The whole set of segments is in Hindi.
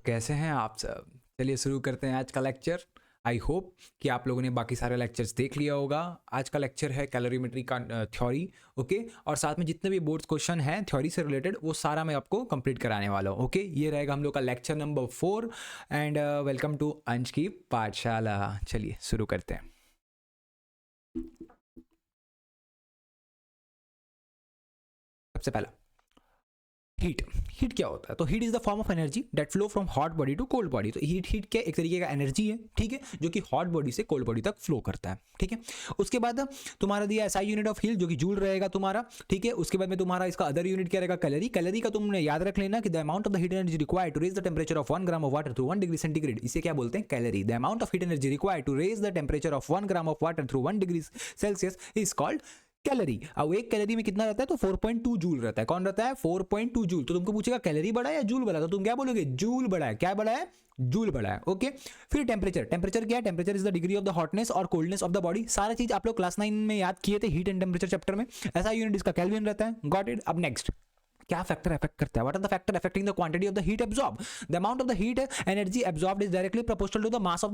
कैसे हैं आप सब? चलिए शुरू करते हैं आज का लेक्चर। आई होप कि आप लोगों ने बाकी सारे लेक्चर्स देख लिया होगा। आज का लेक्चर है कैलोरीमेट्री का थ्योरी, ओके, और साथ में जितने भी बोर्ड्स क्वेश्चन हैं थ्योरी से रिलेटेड वो सारा मैं आपको कंप्लीट कराने वाला हूँ। ओके, ये रहेगा हम लोग का lecture number 4 and welcome to Ansh की पाठशाला। चलिए शुरू करते हैं। सबसे पहला हीट क्या होता है? तो heat is the form of energy that flow from hot body to cold body. तो हीट क्या एक तरीके का एनर्जी है, ठीक है, जो कि हॉट बॉडी से कोल्ड बॉडी तक फ्लो करता है, ठीक है। उसके बाद तुम्हारा दिया एसआई यूनिट ऑफ हीट जो कि जूल रहेगा तुम्हारा, ठीक है। उसके बाद में तुम्हारा इसका अदर यूनिट क्या रहेगा? कैलोरी। कैलोरी का तुमने याद रख लेना कि the amount of the heat energy required to raise the temperature of 1 gram of water through 1 degree centigrade, इसे क्या बोलते हैं? Calorie. The amount of heat energy required to raise the temperature of 1 gram of water through 1 degree Celsius is called calorie. अब एक कैलोरी में कितना रहता है? तो 4.2 जूल रहता है। कौन रहता है? 4.2 जूल। तो तुमको पूछेगा कैलोरी बड़ा है या जूल बड़ा, तो तुम क्या बोलोगे? जूल बड़ा है। क्या बड़ा है? जूल बड़ा है। ओके, फिर टेंपरेचर क्या है? Temperature is the degree of the hotness और कोल्डनेस ऑफ द बॉडी। सारा चीज आप लोग क्लास 9 में याद किए थे हीट एंड टेंपरेचर चैप्टर में। ऐसा यूनिट इसका केल्विन रहता है। Got it. अब नेक्स्ट क्या फैक्टर अफेक्ट करता है? What are the factor affecting the quantity of the heat absorb? The amount of the heat energy absorbed is directly proportional to the mass of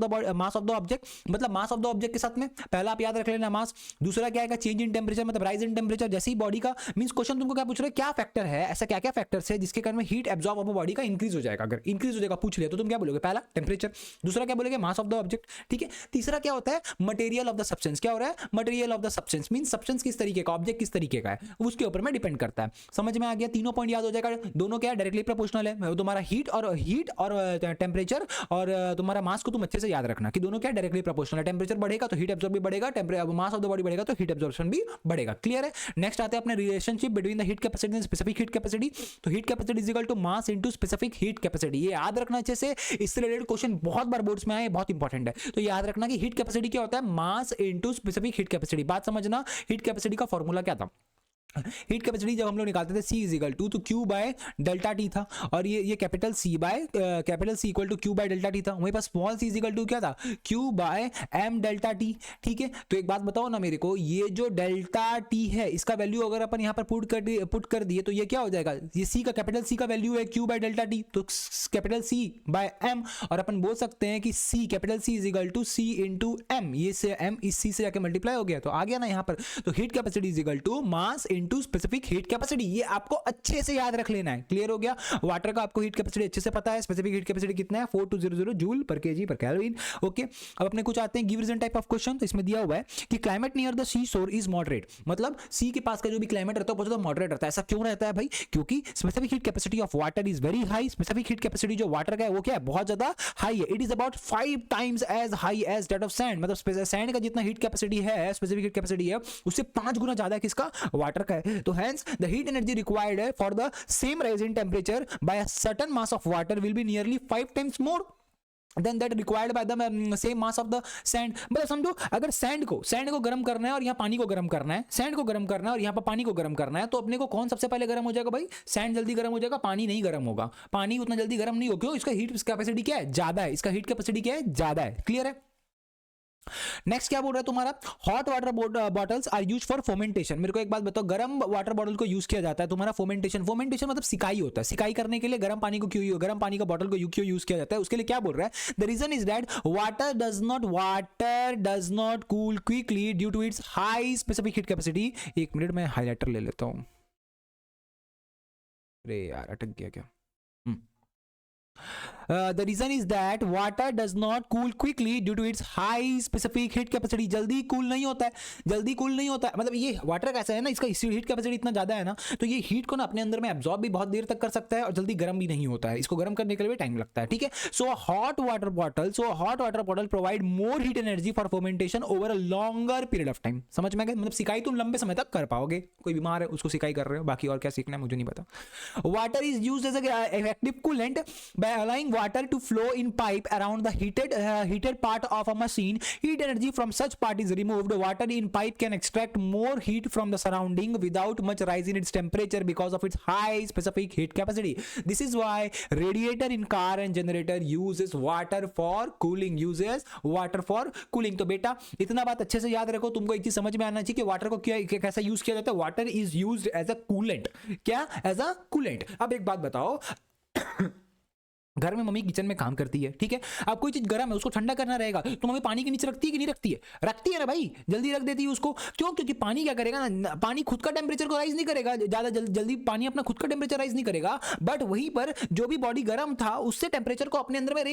the object. मतलब मास ऑफ द ऑब्जेक्ट के साथ में पहला आप याद रख लेना मास। दूसरा क्या है? चेंज इन टेंपरेचर, मतलब राइज इन टेंपरेचर जैसे ही बॉडी का मींस क्वेश्चन तुमको क्या पूछ रहे हैं? क्या फैक्टर है, ऐसा क्या क्या फैक्टर्स है जिसके कारण में हीट एब्जॉर्ब ऑफ बॉडी का इंक्रीज हो जाएगा? अगर इंक्रीज हो जाएगा पूछ लिया तो तुम क्या बोलोगे? पहला टेंपरेचर, दूसरा क्या बोलोगे? मास ऑफ द ऑब्जेक्ट, ठीक है। तीसरा क्या होता है? Material of the substance. क्या हो रहा है? Material of the substance means substance किस तरीके का, ऑब्जेक्ट किस तरीके का है, उसके ऊपर में डिपेंड करता है। समझ में आ गया? तीनों पॉइंट याद हो जाएगा। दोनों क्या है? डायरेक्टली प्रोपोर्शनल है। तुम्हारा हीट और टेंपरेचर और तुम्हारा मास को तुम अच्छे से याद रखना कि दोनों क्या है? डायरेक्टली प्रोपोर्शनल है। टेंपरेचर बढ़ेगा तो हीट एब्जॉर्ब भी बढ़ेगा, मास ऑफ द बॉडी बढ़ेगा तो हीट एब्जॉर्प्शन भी बढ़ेगा। क्लियर है? नेक्स्ट आते हैं अपने relationship between the heat capacity and specific heat capacity. तो heat capacity is equal to mass into specific heat capacity. ये याद रखना अच्छे से, इससे रिलेटेड क्वेश्चन बहुत बार बोर्ड्स में आए, बहुत इंपॉर्टेंट है। तो याद रखना कि हीट कैपेसिटी क्या होता है? मास इनटू स्पेसिफिक हीट कैपेसिटी। बात समझना, हीट कैपेसिटी का फॉर्मूला क्या था? हीट कैपेसिटी जब हम लोग निकालते थे C is equal to Q by delta T था, और ये capital C equal to Q by delta T था। वहीं पर small c is equal to क्या था? Q by m delta T, ठीक है। तो एक बात बताओ ना मेरे को, ये जो डेल्टा टी है इसका वैल्यू अगर अपन यहाँ पर पुट कर दिए तो ये क्या हो जाएगा? ये C का, कैपिटल C का वैल्यू है Q बाय डेल्टा टी, तो कैपिटल C बाय m, और अपन बोल सकते हैं कि C capital C is equal to C into m। ये से m इस C से जाके मल्टीप्लाई हो गया, तो आ गया ना यहाँ पर। तो heat capacity is equal to mass into specific heat capacity. ये आपको अच्छे से याद रख लेना है। क्लियर हो गया? वाटर का आपको हीट कैपेसिटी अच्छे से पता है। स्पेसिफिक हीट कैपेसिटी कितना है? 4200 joule per kg per kelvin. Okay, अब अपने कुछ आते हैं give reason type of question. तो इसमें दिया हुआ है कि क्लाइमेट नियर द सी शोर इज मॉडरेट। मतलब सी के पास का जो भी क्लाइमेट रहता है वो बहुत मॉडरेट रहता है। ऐसा क्यों रहता है भाई? क्योंकि specific heat capacity of water is very high. Specific heat capacity जो वाटर का है वो क्या है? बहुत ज्यादा हाई है। It is about 5 times as high as that of sand. मतलब सैंड का जितना हीट कैपेसिटी है, स्पेसिफिक हीट कैपेसिटी है, उससे 5 गुना ज्यादा किसका? वाटर का है। तो hence the heat energy required for the same rise in temperature by a certain mass of water will be nearly 5 times more than that required by the same mass of the sand। मतलब समझो, अगर सैंड को गर्म करना है और यहाँ पानी को गर्म करना है, सैंड को गर्म करना है और यहाँ पर पानी को गर्म करना है, तो अपने को कौन सबसे पहले गर्म हो जाएगा भाई? सैंड जल्दी गर्म हो जाएगा, पानी नहीं गर्म होगा। पानी उतना जल्दी गर्म नहीं हो, क्यों? इसका हीट कैपेसिटी क्या है? ज्यादा है। इसका हीट कैपेसिटी क्या है? ज्यादा है। क्लियर है? नेक्स्ट क्या बोल रहा है तुम्हारा? Hot water bottles are use for fomentation. मेरे को एक बात बताओ, गर्म वाटर बॉटल को यूज किया जाता है तुम्हारा फोमेंटेशन मतलब सिकाई होता है। सिकाई करने के लिए गर्म पानी का बॉटल को क्यों यूज किया जाता है? उसके लिए क्या बोल रहा है? The reason is that water does not cool quickly due to its high specific heat capacity. एक मिनट में हाईलाइटर ले लेता हूं। अरे यार अटक गया क्या? The reason is that water does not cool quickly due to its high specific heat capacity। जल्दी कूल नहीं होता है। मतलब ये वाटर कैसा है ना, इसका हीट कैपेसिटी इतना ज्यादा है ना, तो ये हीट को ना अपने अंदर में एब्जॉर्ब भी बहुत देर तक कर सकता है और जल्दी गर्म भी नहीं होता है। इसको गर्म करने के लिए टाइम लगता है, ठीक है। So hot water bottle provide more heat energy for fermentation over a longer period of time. समझ में गए? मतलब सिकाई तुम लंबे समय तक कर पाओगे। कोई बीमार है उसको सिकाई कर रहे हो, बाकी और क्या सीखना है मुझे नहीं पता। Water is used as a effective coolant by allowing water to flow in pipe around the heated part of a machine. Heat energy from such part is removed. Water in pipe can extract more heat from the surrounding without much rise in its temperature because of its high specific heat capacity. This is why radiator in car and generator uses water for cooling. तो बेटा इतना बात अच्छे से याद रखो, तुमको एक चीज समझ में आना चाहिए कि वाटर को कैसा यूज किया जाता है। Water is used as a coolant. क्या? As a coolant. अब एक बात बताओ घर में मम्मी किचन में काम करती है, ठीक है। अब कोई चीज गर्म है, उसको ठंडा करना रहेगा तो मम्मी पानी के नीचे रखती है कि नहीं रखती है? रखती है ना भाई, जल्दी रख देती है उसको। क्यों? क्योंकि पानी क्या करेगा ना, पानी खुद का टेम्परेचर को राइज नहीं करेगा, ज्यादा जल्दी पानी अपना खुद का टेम्परेचर राइज नहीं करेगा, बट वहीं पर जो भी बॉडी गर्म था उससे टेम्परेचर को अपने अंदर में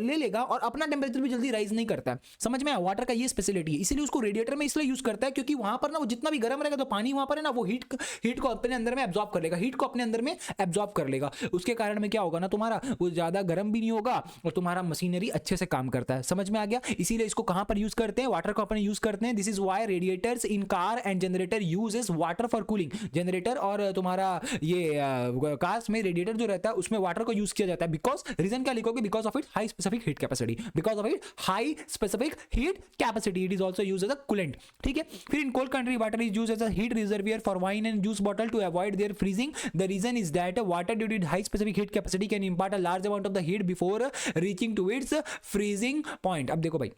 ले लेगा और अपना टेम्परेचर भी जल्दी राइज नहीं करता है। समझ में आया? वाटर का ये स्पेशलिटी है, इसीलिए उसको रेडिएटर में इसलिए यूज करता है क्योंकि वहां पर ना वो जितना भी गर्म रहेगा तो पानी वहां पर है ना वो हीट को अपने अंदर में एब्जॉर्ब कर लेगा, हीट को अपने अंदर में एब्जॉर्ब कर लेगा। उसके कारण में क्या होगा ना, तुम्हारा वो ज्यादा गर्म भी नहीं होगा और तुम्हारा मशीनरी अच्छे से काम करता है। समझ में आ गया? इसीलिए इसको कहां पर यूज करते हैं? वाटर को अपन यूज करते हैं। This is why radiators in car and generator uses water for cooling. Generator और तुम्हारा ये कार्स में रेडिएटर जो रहता है उसमें वाटर को यूज किया जाता है। बिकॉज रीजन क्या लिखोगे? Because of it high specific heat capacity, because of it high specific heat capacity, it is also use as a coolant, ठीक है। फिर in cold country water is use as a heat reservoir for wine and juice bottle to avoid their freezing. The reason is that water due to high specific heat capacity can impart a large amount of the heat before reaching to it's freezing point. अब देखो भाई,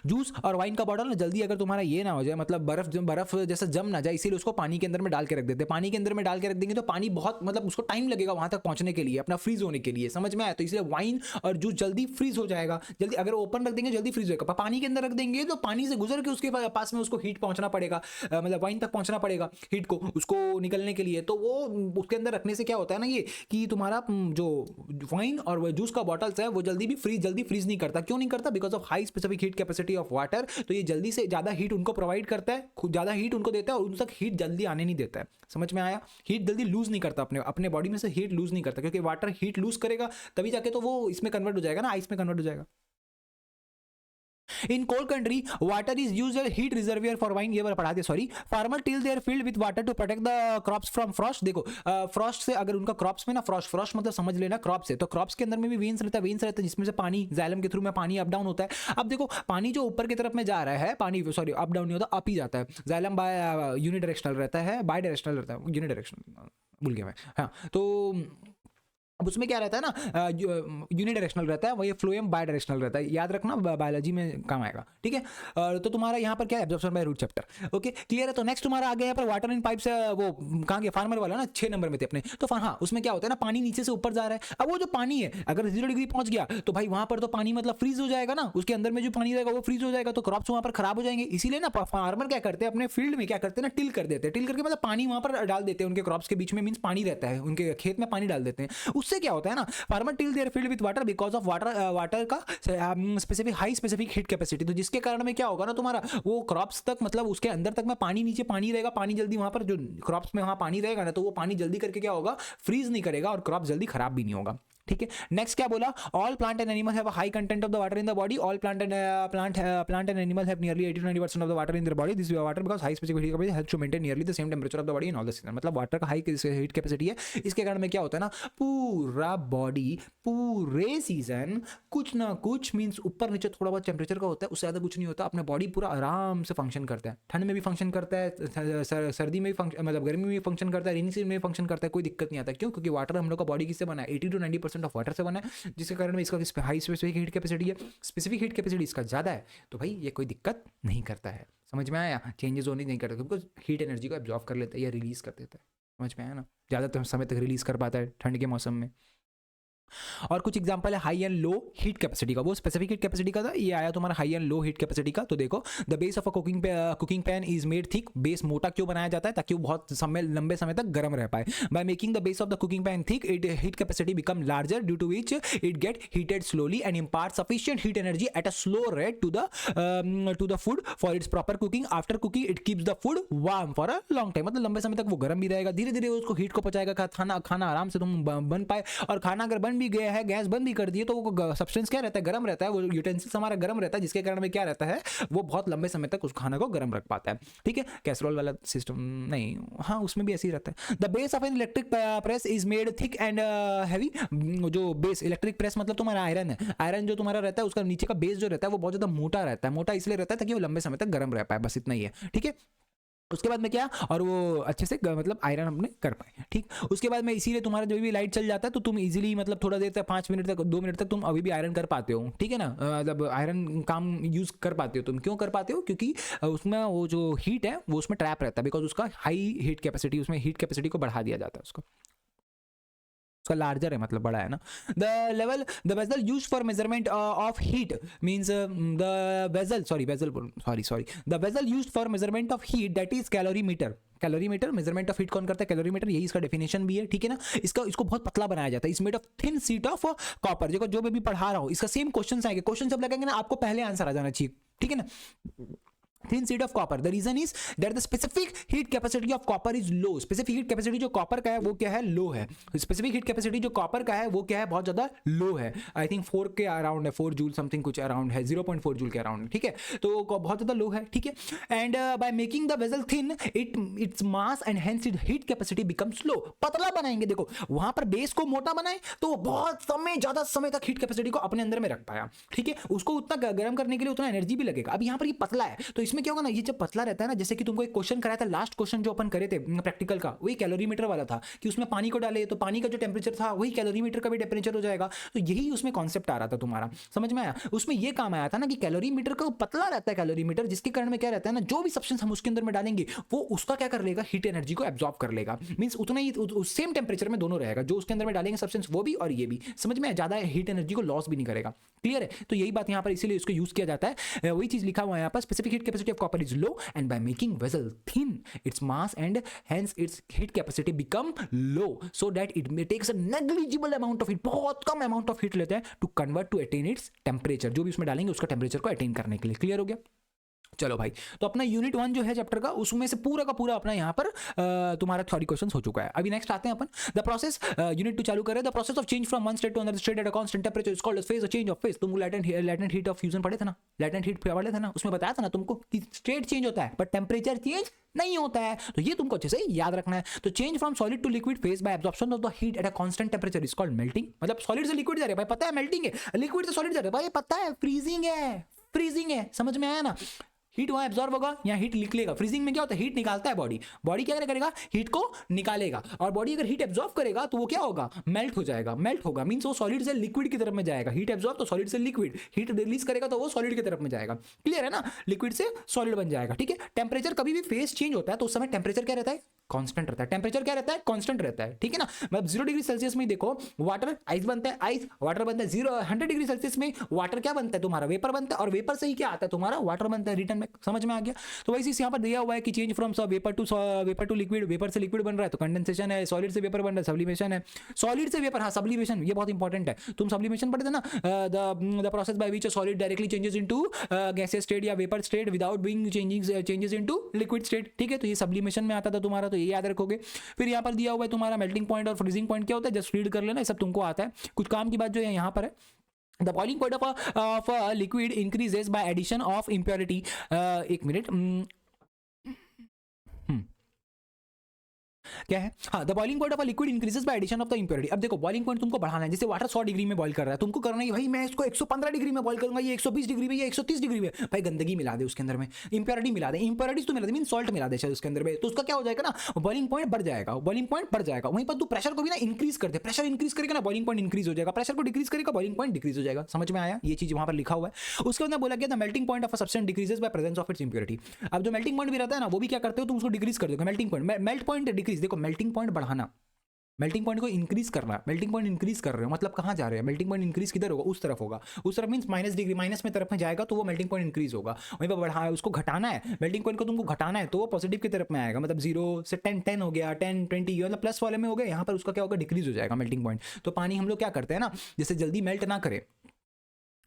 जूस और वाइन का बॉटल ना जल्दी अगर तुम्हारा ये ना हो जाए, मतलब बर्फ जैसा जम ना जाए, इसीलिए उसको पानी के अंदर में डाल के रख देते हैं। पानी के अंदर में डाल के रख देंगे तो पानी बहुत मतलब उसको टाइम लगेगा वहां तक पहुंचने के लिए, अपना फ्रीज होने के लिए। समझ में आया? तो इसलिए वाइन और जूस जल्दी फ्रीज हो जाएगा, जल्दी अगर ओपन रख देंगे जल्दी फ्रीज होगा। पानी के अंदर रख देंगे तो पानी से गुजर के उसके पास में उसको हीट पहुंचना पड़ेगा, मतलब वाइन तक पहुंचना पड़ेगा हीट को उसको निकलने के लिए। तो वो उसके अंदर रखने से क्या होता है ना, ये कि तुम्हारा जो वाइन और जूस का बॉटल्स है वो जल्दी फ्रीज नहीं करता। क्यों नहीं करता? Because of high specific heat capacity of water. तो ये जल्दी से ज्यादा हीट उनको प्रोवाइड करता है, खुद ज्यादा हीट उनको देता है और उन तक हीट जल्दी आने नहीं देता है। समझ में आया? हीट जल्दी लूज नहीं करता, अपने बॉडी में से हीट लूज नहीं करता, क्योंकि वाटर हीट लूज करेगा तभी जाके तो वो इसमें कन्वर्ट हो जाएगा ना, आइस में कन्वर्ट हो जाएगा। In cold country, water is used as heat reservoir for wine. ये बार पढ़ा दिया, sorry. Farmer till their field with water to protect the crops from frost. देखो फ्रॉस्ट से अगर उनका क्रॉप्स में ना फ्रॉस्ट मतलब समझ लेना क्रॉप से, तो क्रॉप्स के अंदर में भी वेन्स रहता है जिसमें से पानी जाइलम के थ्रू में पानी अप डाउन होता है। अब देखो पानी जो ऊपर की तरफ में जा रहा है, पानी सॉरी अप डाउन नहीं होता, अप ही जाता है। जाइलम बाय यूनिडायरेक्शनल रहता है, बाय डायरेक्शनल रहता है, यूनिडायरेक्शनल भूल गया मैं, हाँ। तो अब उसमें क्या रहता है ना, यूनिडायरेक्शनल रहता है, वही फ्लोएम बाय डायरेक्शनल रहता है। याद रखना, बायोलॉजी में काम आएगा, ठीक है। तो तुम्हारा यहाँ पर क्या है? Absorption by root chapter, okay clear है। तो नेक्स्ट तुम्हारा आ गया यहाँ पर वाटर इन पाइप्स, वो कहाँ गया? फार्मर वाला ना, 6 नंबर में थे अपने। तो हाँ, उसमें क्या होता है ना, पानी नीचे से ऊपर जा रहा है। अब वो जो पानी है अगर 0 डिग्री पहुंच गया तो भाई वहां पर तो पानी मतलब फ्रीज हो जाएगा ना, उसके अंदर में जो पानी रहेगा वो फ्रीज हो जाएगा, तो क्रॉप्स वहां पर खराब हो जाएंगे। इसीलिए ना फार्मर क्या करते हैं अपने फील्ड में, क्या करते हैं ना, टिल कर देते हैं। टिल करके मतलब पानी वहां पर डाल देते हैं उनके क्रॉप्स के बीच में, मींस पानी रहता है उनके खेत में, पानी डाल देते हैं। उससे क्या होता है ना, farmer till their field with water because of water का specific high specific heat capacity. तो जिसके कारण में क्या होगा ना, तुम्हारा वो क्रॉप्स तक मतलब उसके अंदर तक में पानी, नीचे पानी रहेगा, पानी जल्दी वहां पर जो क्रॉप्स में वहां पानी रहेगा ना, तो वो पानी जल्दी करके क्या होगा, फ्रीज नहीं करेगा और क्रॉप जल्दी खराब भी नहीं होगा, ठीक है। नेक्स्ट क्या बोला? All plant and animal have a high content of the water in the body. All plant and animal have nearly 80-90% of the water in their body. This water because high specific heat capacity helps to maintain nearly the same temperature of the body in all the season. मतलब वाटर का हाई हीट कैपेसिटी है, इसके कारण में क्या होता है ना, पूरा बॉडी पूरे सीजन कुछ ना कुछ मींस ऊपर नीचे थोड़ा बहुत टेम्परेचर का होता है, उससे ज़्यादा कुछ नहीं होता। अपने बॉडी पूरा आराम से फंक्शन करता है, ठंड में भी फंक्शन करता है, सर्दी में भी फंक्शन, मतलब गर्मी में भी फंक्शन करता है, रेनी सीजन में भी फंक्शन करता है, कोई दिक्कत नहीं आता। क्यों? क्योंकि वाटर हम लोग का बॉडी किससे बना है? 80-90% ऑफ वाटर से बना है, जिसके कारण में इसका हाई स्पेसिफिक हीट कैपेसिटी है। स्पेसिफिक हीट कैपेसिटी इसका ज़्यादा है, तो भाई ये कोई दिक्कत नहीं करता है। समझ में आया? चेंजेस होने नहीं करता, बिकॉज हीट एनर्जी को एब्जॉर्व कर लेता है या रिलीज कर देता है। समझ में आया ना? ज़्यादा समय तक रिलीज कर पाता है ठंड के मौसम में। और कुछ एग्जांपल है high and low heat capacity का, वो स्पेसिफिक हीट कैपेसिटी का था, ये आया तुम्हारा high and low heat capacity का। तो देखो, the base of a cooking pan is made thick. Base मोटा क्यों बनाया जाता है? ताकि वो बहुत लंबे समय तक गर्म रह पाए। By making the base of the cooking pan thick, it heat capacity become larger due to which it get heated slowly and impart sufficient heat energy at a slow rate to the food for its proper cooking. After cooking it keeps the food warm for a long time. मतलब लंबे समय तक वो गर्म भी रहेगा, धीरे धीरे उसको हीट को पहुंचाएगा, खाना आराम से तुम बन पाए। और खाना अगर बन भी गया है, गैस बंद भी कर दिए, तो वो सब्सटेंस क्या रहता है? गर्म रहता है, वो यूटेंसिल्स हमारा गर्म रहता है, जिसके कारण में क्या रहता है, वो बहुत लंबे समय तक उस खाना को गर्म रख पाता है, ठीक है। कैसरोल वाला सिस्टम नहीं, हाँ उसमें भी ऐसे ही रहता है। The base of an electric press is made thick and heavy. जो बेस इलेक्ट्रिक प्रेस मतलब तुम्हारा आयरन है, आयरन जो तुम्हारा रहता है उसका नीचे का बेस जो रहता है वो बहुत ज्यादा मोटा रहता है। मोटा इसलिए रहता है ताकि वो लंबे समय तक गर्म रह पाए, बस इतना ही है, ठीक है। उसके बाद में क्या, और वो अच्छे से मतलब आयरन अपने कर पाए, ठीक। उसके बाद में इसीलिए तुम्हारा जब भी लाइट चल जाता है तो तुम इजीली मतलब थोड़ा देर तक 5 मिनट तक 2 मिनट तक तुम अभी भी आयरन कर पाते हो, ठीक है ना। मतलब आयरन काम यूज कर पाते हो तुम। क्यों कर पाते हो? क्योंकि उसमें वो जो हीट है वो उसमें ट्रैप रहता है, बिकॉज उसका हाई हीट कैपेसिटी, उसमें हीट कैपेसिटी को बढ़ा दिया जाता है उसको। उसका लार्जर है मतलब बड़ा है ना. The vessel use for measurement of heat means the vessel use for measurement of heat that is calorimeter. Calorimeter measurement of heat कौन करता है? कैलोरीमीटर. यही इसका डेफिनेशन भी है, ठीक है ना. इसको बहुत पतला बनाया जाता है. It's made of thin sheet of copper. देखो जो मैं भी पढ़ा रहा हूं इसका सेम क्वेश्चन आएंगे. क्वेश्चन जब लगेंगे ना आपको पहले आंसर आ जाना चाहिए, ठीक है ना. thin sheet of copper. The reason is that the specific heat capacity of copper is low. Specific heat capacity जो कॉपर का है वो क्या है? लो है. Specific heat capacity जो कॉपर का है वो क्या है? बहुत ज्यादा लो है. आई थिंक 4 के अराउंड है, 4 जूल समथिंग कुछ अराउंड है, 0.4 जूल के अराउंड, ठीक है. तो बहुत ज्यादा लो है, ठीक है. And by making the vessel thin its mass and hence it heat capacity becomes low. पतला बनाएंगे, देखो वहां पर बेस को मोटा बनाए तो बहुत समय, ज्यादा समय तक हीट कैपेसिटी को अपने अंदर में रख पाया, ठीक है. उसको उतना गर्म करने के लिए उतना एनर्जी भी लगेगा. अब यहाँ पर ये पतला है तो इसमें क्या होगा ना, ये जब पतला रहता है ना, जैसे कि तुमको एक क्वेश्चन कराया था, लास्ट क्वेश्चन जो अपन करे थे प्रैक्टिकल का, वही कैलोरीमीटर वाला था कि उसमें पानी को डाले तो पानी का जो टेम्परेचर था वही कैलोरीमीटर का भी टेम्परेचर हो जाएगा. तो यही उसमें कॉन्सेप्ट आ रहा था तुम्हारा, समझ में आया. उसमें ये काम आया था ना कि कैलोरीमीटर का पतला रहता है कैलोरीमीटर, जिसके कारण में क्या रहता है ना, जो भी सब्सटेंस हम उसके अंदर में डालेंगे वो उसका क्या कर लेगा, हीट एनर्जी को एब्जॉर्ब कर लेगा. मींस उतना ही सेम टेम्परेचर में दोनों रहेगा, जो उसके अंदर में डालेंगे सब्सटेंस वो भी और ये भी, समझ में, ज्यादा हीट एनर्जी को लॉस भी नहीं करेगा. क्लियर है. तो यही बात यहाँ पर इसीलिए इसको यूज किया जाता है. वही चीज लिखा हुआ है यहाँ पर, specific heat capacity of copper is low and by making vessel thin its mass and hence its heat capacity become low so that it may takes a negligible amount of heat, बहुत कम amount of heat लेते हैं to convert to attain its temperature. जो भी उसमें डालेंगे उसका टेम्परेचर को अटेन करने के लिए. क्लियर हो गया. चलो भाई, तो अपना यूनिट 1 जो है चैप्टर का, उसमें से पूरा का पूरा अपना यहाँ पर तुम्हारा थ्योरी क्वेश्चन हो चुका है. अभी नेक्स्ट आते हैं अपन द प्रोसेस. यूनिट 2 चालू करें. The process of change from one state to another state at a constant temperature is called as phase. Change of phase. तुम लैटेंट हीट ऑफ फ्यूजन पढ़े थे ना, लैटेंट हीट पढ़े थे ना, उसमें बताया था ना तुमको कि स्टेट चेंज होता है बट टेंपरेचर चेंज नहीं होता है. तो ये तुमको अच्छे से याद रखना है. तो change from solid to liquid phase by absorption of the heat at a constant temperature is called melting. मतलब सॉलिड से लिक्विड जा रहे हैं भाई, पता है मेल्टिंग है, लिक्विड से सॉलिड जा रहे हैं भाई, पता है फ्रीजिंग है, फ्रीजिंग है, समझ में आया ना. हीट वहां एब्जॉर्ब होगा, यहाँ हीट निकलेगा. फ्रीजिंग में क्या होता है, हीट निकालता है बॉडी. बॉडी क्या करेगा, हीट को निकालेगा. और बॉडी अगर हीट एब्जॉर्ब करेगा तो वो क्या होगा, मेल्ट हो जाएगा. मेल्ट होगा मींस वो सॉलिड से लिक्विड की तरफ में जाएगा. हीट एब्जॉर्ब तो सॉलिड से लिक्विड, हीट रिलीज करेगा तो वो सॉलिड की तरफ में जाएगा. क्लियर है ना, लिक्विड से सॉलिड बन जाएगा. ठीक है. टेम्परेचर कभी भी फेज चेंज होता है तो उस समय टेम्परेचर क्या रहता है, कांस्टेंट रहता है. टेम्परेचर क्या रहता है, कांस्टेंट रहता है. ठीक है ना. मतलब 0 डिग्री सेल्सियस में देखो वाटर आइस बनता है, आइस वाटर बनता है. 100 डिग्री सेल्सियस में वाटर क्या बनता है, तुम्हारा वेपर बनता है, और वेपर से ही क्या आता है, तुम्हारा वाटर बनता है रिटर्न में. समझ में आ गया. तो वैसे यहाँ पर दिया हुआ है कि change from vapour to liquid. Vapour से लिक्विड बन रहा है तो कंडेंसेशन है. सॉलिड से वेपर बन रहा है, सब्लिमेशन है. सॉलिड से वेपर, हाँ सब्लिमेशन, ये बहुत इंपॉर्टेंट है. तुम सब्लिमेशन पढ़े थे ना, the process by which solid directly changes into gaseous state या vapour state without being changes into liquid state. ठीक है. तो ये सब्लिमेशन में आता था तुम्हारा, तो ये याद रखोगे. फिर यहाँ पर दिया हुआ है तुम्हारा मेल्टिंग पॉइंट और फ्रीजिंग पॉइंट क्या होता है, जस्ट रीड कर लेना, ये सब तुमको आता है. कुछ काम की बात जो है यहाँ पर है. The boiling point of a liquid increases by addition of impurity. एक मिनट, क्या है, हाँ, the boiling point of a liquid increases by addition of the impurity. अब देखो बॉइलिंग पॉइंट तुमको बढ़ाना है. जैसे वाटर 100 डिग्री में बॉइल कर रहा है, तुमको करना है भाई मैं इसको 115 डिग्री में बॉइल करूंगा, ये 120 डिग्री में, ये 130 डिग्री में. भाई गंदगी मिला दे उसके अंदर में, इंप्योरिटी मिला दे, इंप्योरिटीज तो मिला दे, मीन सॉल्ट मिला दे शायद उसके अंदर में, तो उसका क्या हो जाएगा ना, बॉइलिंग पॉइंट बढ़ जाएगा. बॉइलिंग पॉइंट बढ़ जाएगा. वहीं पर तू प्रेशर को भी ना इंक्रीज कर दे. प्रेशर इंक्रीज करेगा ना, बॉइलिंग पॉइंट इंक्रीज हो जाएगा. प्रेशर को डिक्रीज करेगा, बॉइलिंग पॉइंट डिक्रीज हो जाएगा. समझ में आया, ये चीज वहां पर लिखा हुआ है. उसके बाद बोला गया the melting point of a substance decreases by presence of its impurity. अब जो मेल्टिंग पॉइंट भी रहता है ना, वो भी क्या करते हो तुम, उसको डिक्रीज कर दोगे. Melting point, melt point decrease. देखो मेल्टिंग पॉइंट बढ़ाना, मेल्टिंग पॉइंट को इंक्रीज करना. मेल्टिंग पॉइंट इंक्रीज कर रहे हो मतलब कहाँ जा रहे हैं, मेल्टिंग पॉइंट इंक्रीज किधर होगा, उस तरफ होगा. उस तरफ मींस माइनस डिग्री, माइनस में तरफ में जाएगा तो वो मेल्टिंग पॉइंट इंक्रीज होगा. वहीं पर बढ़ा है, उसको घटाना है, मेल्टिंग पॉइंट को तुमको घटाना है तो वो पॉजिटिव की तरफ में आएगा. मतलब 0 से 10 हो गया, 10 20 मतलब प्लस वाले में हो गया. यहाँ पर उसका क्या होगा, डिक्रीज हो जाएगा मेल्टिंग पॉइंट. तो पानी हम लोग क्या करते हैं ना, जैसे जल्दी मेल्ट ना करे,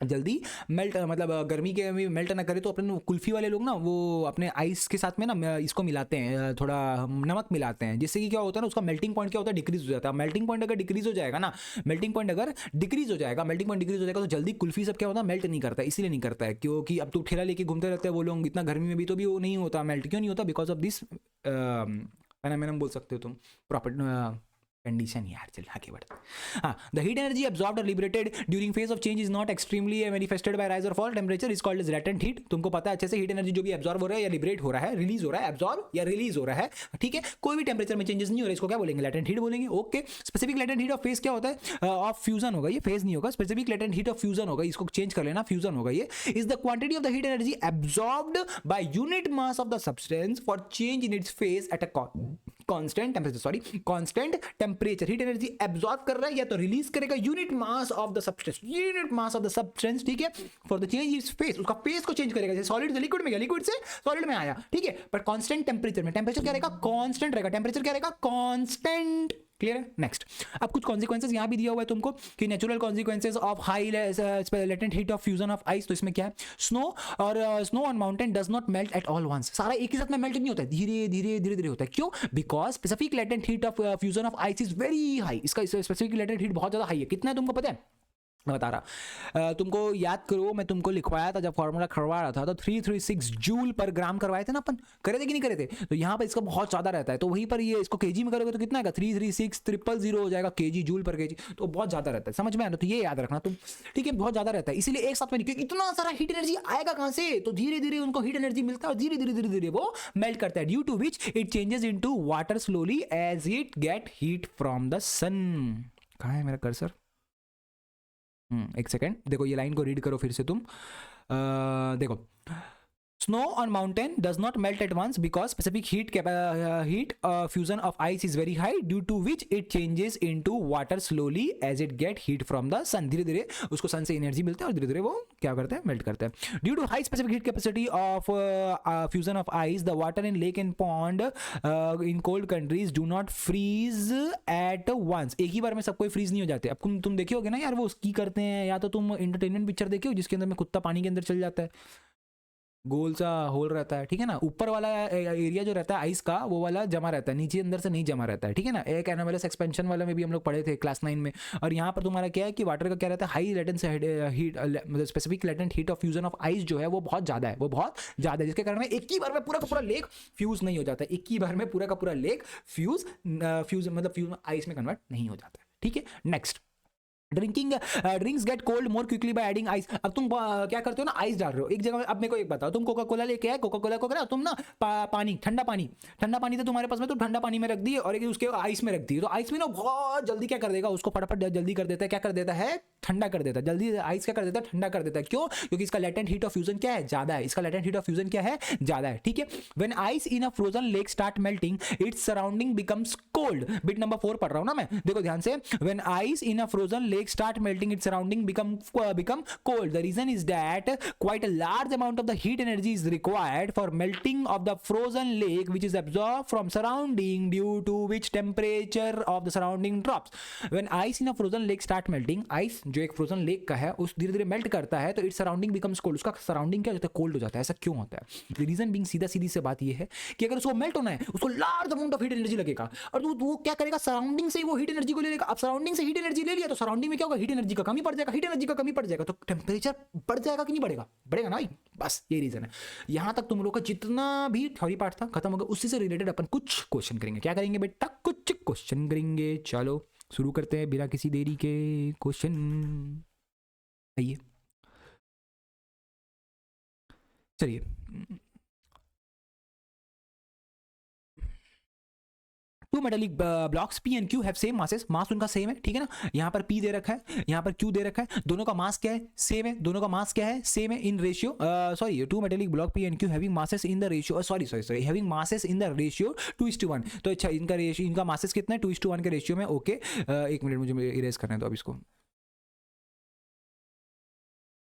जल्दी मेल्ट मतलब गर्मी के में मेल्ट ना करे, तो अपने कुल्फी वाले लोग ना वो अपने आइस के साथ में ना इसको मिलाते हैं, थोड़ा नमक मिलाते हैं, जिससे कि क्या होता है ना, उसका मेल्टिंग पॉइंट क्या होता है, डिक्रीज हो जाता है. मेल्टिंग पॉइंट अगर डिक्रीज हो जाएगा ना, मेल्टिंग पॉइंट अगर डिक्रीज हो जाएगा, मेल्टिंग पॉइंट डिक्रीज हो जाएगा तो जल्दी कुल्फी सब क्या होता है, मेल्ट नहीं करता है. इसीलिए नहीं करता है क्योंकि अब तो ठेला लेके घूमते रहते हैं वो लोग, इतना गर्मी में भी, तो भी वो नहीं होता मेल्ट. क्यों नहीं होता, बिकॉज ऑफ दिस मैंने बोल सकते हो तुम प्रॉपर कंडीशन. यार चल आगे बढ़ते. हाँ, द हीट एनर्जी एब्जॉर्ब्ड और liberated during phase of change is not extremely manifested by rise और fall temperature is called as latent heat. तुमको पता है अच्छे से, हीट एनर्जी जो भी एब्जॉर्ब हो रहा है या लिबरेट हो रहा है, रिलीज हो रहा है, एब्जॉर्ब या रिलीज हो रहा है, ठीक है, कोई भी टेंपरेचर में चेंजेस नहीं हो रहा है, इसको क्या बोलेंगे, लेटेंट हीट बोलेंगे. Okay. Specific latent heat of phase क्या होता है, ऑफ फ्यूजन होगा, ये फेज नहीं होगा. Specific latent heat of fusion होगा, इसको चेंज कर लेना, फ्यूजन होगा. ये is the quantity of the heat energy absorbed by unit mass of the substance for change in its phase eight a constant temperature, sorry constant temperature heat energy absorb कर रहा है या तो रिलीज करेगा unit mass of the substance, unit mass of the substance, ठीक है, for the change its face, उसका फेस को चेंज करेगा, जैसे सॉलिड से लिक्विड में गया, लिक्विड से सॉलिड में आया, ठीक है, पर कांस्टेंट टेम्परेचर में टेम्परेचर क्या रहेगा, कांस्टेंट रहेगा, टेम्परेचर क्या रहेगा, कांस्टेंट, क्लियर है। नेक्स्ट, अब कुछ कॉन्सिक्वेंसेज यहां भी दिया हुआ है तुमको कि natural consequences of high latent heat of fusion of ice, तो इसमें क्या है, स्नो और snow on mountain does not melt at all once, सारा एक ही साथ में मेल्ट नहीं होता है, धीरे धीरे धीरे धीरे होता है, क्यों, because specific latent heat of fusion of ice is very high, इसका स्पेसिफिक लेटेंट हीट बहुत ज्यादा हाई है, कितना है तुमको पता है, मैं बता रहा, तुमको याद करो, मैं तुमको लिखवाया था जब फॉर्मूला करवा रहा था तो 336 जूल पर ग्राम करवाए थे ना अपन, करे थे कि नहीं करे थे, तो यहाँ पर इसका बहुत ज़्यादा रहता है, तो वहीं पर ये इसको केजी में करोगे तो कितना आएगा, 336,000 हो जाएगा केजी जूल पर केजी, तो बहुत ज़्यादा रहता है, समझ में आया, तो ये याद रखना तुम, ठीक है, बहुत ज़्यादा रहता है, इसीलिए एक साथ में नहीं, क्योंकि इतना सारा हीट एनर्जी आएगा कहाँ से, तो धीरे धीरे उनको हीट एनर्जी मिलता है और धीरे धीरे धीरे धीरे वो मेल्ट करता है, due to which it changes into water slowly as it get heat from the sun. कहाँ है मेरा कर्सर, एक सेकेंड, देखो ये लाइन को रीड करो फिर से तुम, देखो, snow on mountain does not melt at once because specific heat fusion of ice is very high, due to which it changes into water slowly as it get heat from the sun, धीरे धीरे उसको सन से एनर्जी मिलता है और धीरे धीरे वो क्या करता है, मेल्ट करता है, due to high specific heat capacity of fusion of ice, the water in lake and pond in cold countries do not freeze at once, एक ही बार में सब कोई फ्रीज नहीं हो जाते। अब तुम देखे होगे ना यार, वो स्की करते हैं, या तो तुम एंटरटेनमेंट पिक्चर देखे हो जिसके अंदर में कुत्ता पानी के अंदर चल जाता है, गोल सा होल रहता है, ठीक है ना, ऊपर वाला एरिया जो रहता है आइस का वो वाला जमा रहता है, नीचे अंदर से नहीं जमा रहता है, ठीक है ना, एक एनोमलस एक्सपेंशन वाला में भी हम लोग पढ़े थे क्लास 9 में, और यहाँ पर तुम्हारा क्या है कि वाटर का क्या रहता है, हाई लेटेंट हीट, मतलब specific latent heat of fusion of ice जो है वो बहुत ज़्यादा है, वो बहुत ज़्यादा है, जिसके कारण एक ही बार में पूरा का पूरा लेक फ्यूज नहीं हो जाता है, एक ही बार में पूरा का पूरा लेक फ्यूज मतलब फ्यूज आइस में कन्वर्ट नहीं हो जाता है, ठीक है। Next, drinks gate cold more quickly by adding ice, अब तुम क्या करते हो ना, आइस डाल रहे हो एक जगह में, अब मेरे को एक बताओ, तुम कोका कोला लेके आए, कोका कोला को करा तुम ना पानी, ठंडा पानी तो तुम्हारे पास में, तो ठंडा पानी में रख दिए और एक उसके आइस में रख दिए, तो आइस में ना बहुत जल्दी क्या कर देगा, उसको फटाफट जल्दी कर देता है, क्या कर देता है, ठंडा कर देता है, जल्दी आइस क्या कर देता है, ठंडा कर देता है, क्यों, क्योंकि इसका लेटेंट हीट ऑफ फ्यूजन क्या है, ज्यादा है, इसका लेटेंट हीट ऑफ फ्यूजन क्या है, ज्यादा है, ठीक है। When ice in a frozen lake start melting its surrounding becomes cold, bit number 4 पढ़ रहा हूं ना मैं, देखो ध्यान से, when ice in a frozen lake start melting surrounding become cold, the reason is that quite a large amount of the heat energy is required for melting of the frozen lake, which is absorbed from surrounding, due to which temperature of the surrounding drops. When ice in a frozen lake start melting, ice जो एक frozen lake का है उस धीरे धीरे मेल्ट करता है, तो its surrounding becomes cold, उसका surrounding क्या होता है, cold हो जाता है, ऐसा क्यों होता है, the reason being सीधा सीधी से बात ये है कि अगर उसको मेल्ट होना है उसको large amount of heat energy लगेगा, और वो क्या करेगा, सराउंडिंग से वो हीट एनर्जी को ले लेगा, अब सराउंडिंग से हीट एनर्जी ले लिया तो सराउंडिंग में क्या होगा, हीट एनर्जी का कमी पड़ जाएगा, हीट एनर्जी का कमी पड़ जाएगा तो टेम्परेचर बढ़ जाएगा कि नहीं बढ़ेगा, बढ़ेगा ना भाई, बस ये रीजन है। यहां तक तुम लोग का जितना भी थ्योरी पार्ट था खत्म हो गया, उसी से रिलेटेड अपन कुछ क्वेश्चन करेंगे, क्या करेंगे बेटा, कुछ क्वेश्चन करेंगे, चलो शुरू करते हैं बिना किसी देरी के, क्वेश्चन आइए, चलिए। Two metallic blocks P and Q have same masses, mass उनका सेम है, ठीक है ना, यहाँ पर P दे रखा है, यहाँ पर Q दे रखा है, दोनों का मास क्या है, सेम है, दोनों का मास क्या है, सेम है in ratio, sorry, to metallic block P and Q having masses in the ratio, sorry having masses in the ratio 2:1, तो अच्छा इनका रेशियो, इनका मासेस कितना है, 2:1 के रेशियो में, ओके, एक मिनट मुझे इरेज करने दो अब इसको,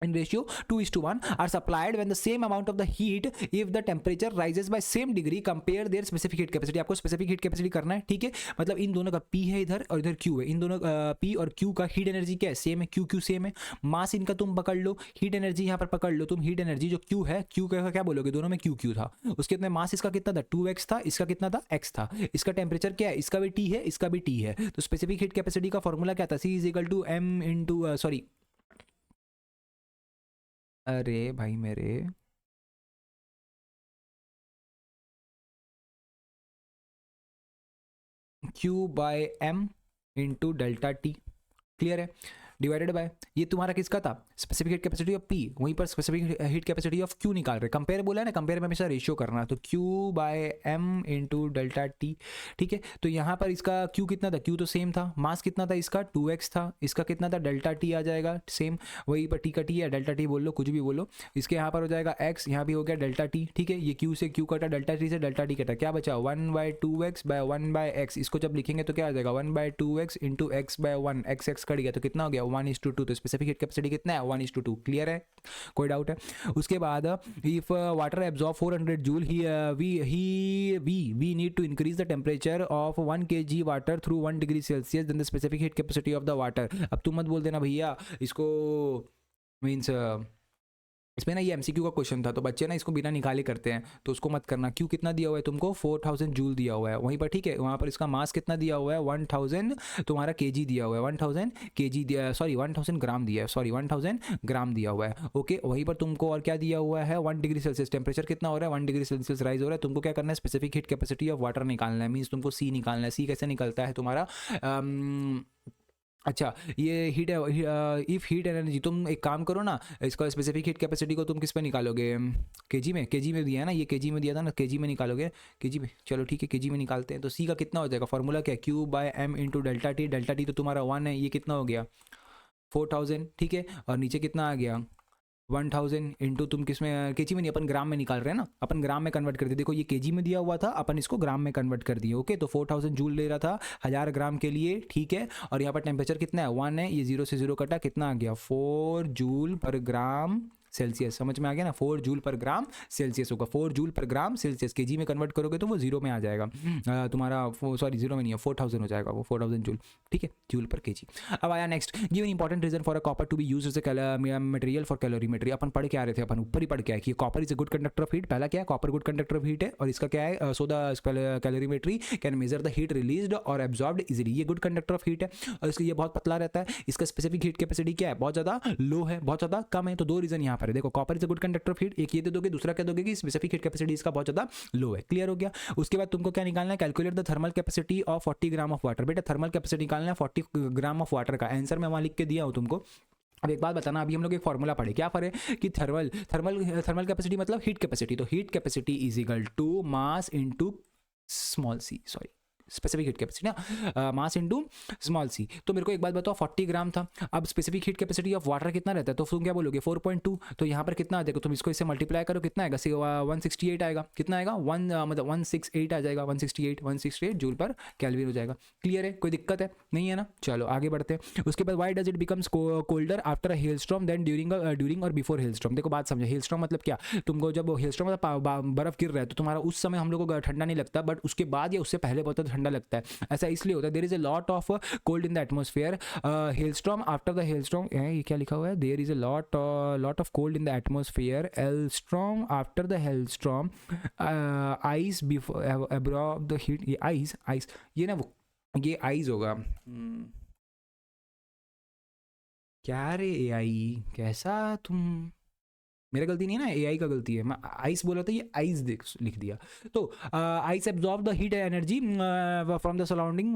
in ratio 2:1 are supplied when the same amount of the heat if the temperature rises by same degree compare their specific heat capacity, आपको specific heat capacity करना है, ठीक है, मतलब इन दोनों का P है इधर और इधर Q है, इन दोनों P और Q का हीट एनर्जी क्या है, सेम है, Q सेम है, मास इनका तुम पकड़ लो, हीट एनर्जी यहाँ पर पकड़ लो तुम, हीट एनर्जी जो Q है, Q का क्या बोलोगे, दोनों में Q था, उसके इतने मास इसका कितना था, 2x था, इसका कितना था, x था, इसका टेम्परेचर क्या है, इसका भी T है, इसका भी T है, तो स्पेसिफिक हीट कैपेसिटी का फॉर्मूला क्या था, C is equal to m into, sorry, अरे भाई मेरे, Q by M into delta T, clear है। डिवाइडेड बाय ये तुम्हारा किसका था, specific heat capacity of P, वहीं पर specific heat capacity of Q निकाल रहे, कंपेयर बोला है ना, कंपेयर में हमेशा रेशियो करना है, तो Q by M into delta T, ठीक है। तो यहाँ पर इसका Q कितना था, Q तो सेम था, मास कितना था इसका 2x था, इसका कितना था डेल्टा T आ जाएगा सेम, वहीं पर T का T है, डेल्टा T बोल लो, कुछ भी बोलो, इसके यहाँ पर हो जाएगा x, यहाँ भी हो गया डेल्टा T, ठीक है। ये Q से Q कटा, डेल्टा T से डेल्टा T कटा, क्या बचा 1/2x बाय 1/x, इसको जब लिखेंगे तो क्या आ जाएगा 1/2x into x by 1, x cut गया तो कितना हो गया 1:2, तो स्पेसिफिक हीट कैपेसिटी कितना है 1:2, क्लियर है, कोई डाउट है। उसके बाद if water absorb 400 joule we need to increase the temperature of 1 kg water through 1 degree Celsius then the specific heat capacity of the water. अब तुम मत बोल देना भैया इसको मीन्स इसमें ना ये एमसीक्यू का क्वेश्चन था तो बच्चे ना इसको बिना निकाले करते हैं, तो उसको मत करना। क्यों कितना दिया हुआ है तुमको 4000 जूल दिया हुआ है वहीं पर, ठीक है। वहाँ पर इसका मास कितना दिया हुआ है 1000 तुम्हारा केजी दिया हुआ है, 1000 केजी दिया, सॉरी 1000 ग्राम दिया है, सॉरी 1000 ग्राम दिया हुआ है, ओके। वहीं पर तुमको और क्या दिया हुआ है 1 डिग्री सेल्सियस, टेम्परेचर कितना हो रहा है 1 डिग्री सेल्सियस राइज हो रहा है, तुमको क्या करना है specific heat capacity of water निकालना है, मीन्स तुमको सी निकालना है। सी कैसे निकलता है तुम्हारा अच्छा ये हीट इफ हीट एनर्जी, तुम एक काम करो ना, इसका स्पेसिफिक हीट कैपेसिटी को तुम किस पे निकालोगे केजी में, केजी में दिया है ना, ये केजी में दिया था ना, केजी में निकालोगे, केजी में, चलो ठीक है केजी में निकालते हैं। तो सी का कितना हो जाएगा, फॉर्मूला क्या है Q by M into delta T, delta T तो तुम्हारा 1 है, ये कितना हो गया 4000, ठीक है। और नीचे कितना आ गया 1000 इंटू, तुम किस में केजी में नहीं अपन ग्राम में निकाल रहे हैं ना, अपन ग्राम में कन्वर्ट कर दिए, देखो ये केजी में दिया हुआ था अपन इसको ग्राम में कन्वर्ट कर दिए, ओके। तो 4000 जूल ले रहा था 1000 ग्राम के लिए, ठीक है। और यहाँ पर टेम्परेचर कितना है 1 है, ये 0 से 0 कटा, कितना आ गया 4 जूल पर ग्राम सेल्सियस, समझ में आ गया ना, 4 जूल पर ग्राम सेल्सियस होगा, 4 जूल पर ग्राम सेल्सियस, केजी में कन्वर्ट करोगे तो वो 0 में आ जाएगा तुम्हारा, सॉरी 0 में नहीं है 4000 हो जाएगा वो 4000 जूल, ठीक है, जूल पर केजी। अब आया next, give an important reason for a copper to be used as a material for calorimetry. अपन पढ़ के आ रहे थे, अपन ऊपर ही पढ़ के आए कि copper is a good conductor of heat, पहला क्या है copper good conductor of heat है, और इसका क्या है so the calorimetry can measure the heat released और एब्जॉर्ब्ड इजीली, ये गुड कंडक्टर ऑफ हीट है, और इसलिए ये बहुत पतला रहता है। इसका स्पेसिफिक हीट कैपेसिटी क्या है बहुत ज़्यादा लो है, बहुत ज़्यादा कम है, तो दो रीजन यहाँ पर है, देखो copper is a good conductor of heat, एक ये दे दोगे, दूसरा क्या दोगे कि स्पेसिफिक हीट कैपेसिटी इसका बहुत ज़्यादा लो है, क्लियर हो गया। उसके बाद तुमको क्या निकालना है, calculate the thermal capacity of 40 gram of water, बेटा थर्मल कैपेसिटी निकालना है 40 ग्राम ऑफ वाटर का, आंसर मैं वहाँ लिख के दिया हूँ तुमको। अब एक बात बताना, अभी हम लोग एक फॉर्मूला पढ़े, क्या पढ़े कि थर्मल कैपेसिटी मतलब हीट कैपेसिटी, तो heat capacity is equal to mass into small C, sorry specific heat capacity ना, मास इनटू स्मॉल सी। तो मेरे को एक बात बताओ 40 ग्राम था, अब specific heat capacity of water कितना रहता है, तो तुम क्या बोलोगे 4.2, तो यहाँ पर कितना आ जाएगा, तुम इसको इससे मल्टीप्लाई करो, कितना आएगा 168 आएगा, कितना आएगा 168 आ जाएगा, 168 जूल पर केल्विन हो जाएगा, क्लियर है, कोई दिक्कत है नहीं है ना। चलो आगे बढ़ते हैं। उसके बाद why does it becomes colder after a hailstorm then during और बिफोर हेलस्टॉर्म। देखो बात समझो, हेलस्टॉर्म मतलब क्या, तुमको जब हेलस्टॉर्म मतलब बर्फ गिर रहा है तो तुम्हारा उस समय हम लोग को ठंडा नहीं लगता, बट उसके बाद या उससे पहले बहुत ठंडा लगता है, ऐसा इसलिए होता है, there is a lot of cold in the atmosphere, hailstorm after the hailstorm, ये क्या लिखा हुआ है, there is a lot of cold in the atmosphere, hailstorm after the hailstorm, ice before absorb the heat, ये आइस ये ना वो ये आइस होगा, क्या रे AI कैसा तुम, मेरा गलती नहीं है ना, AI का गलती है, मैं आइस बोला था, ये आइस लिख दिया। तो ice absorb the heat energy from the surrounding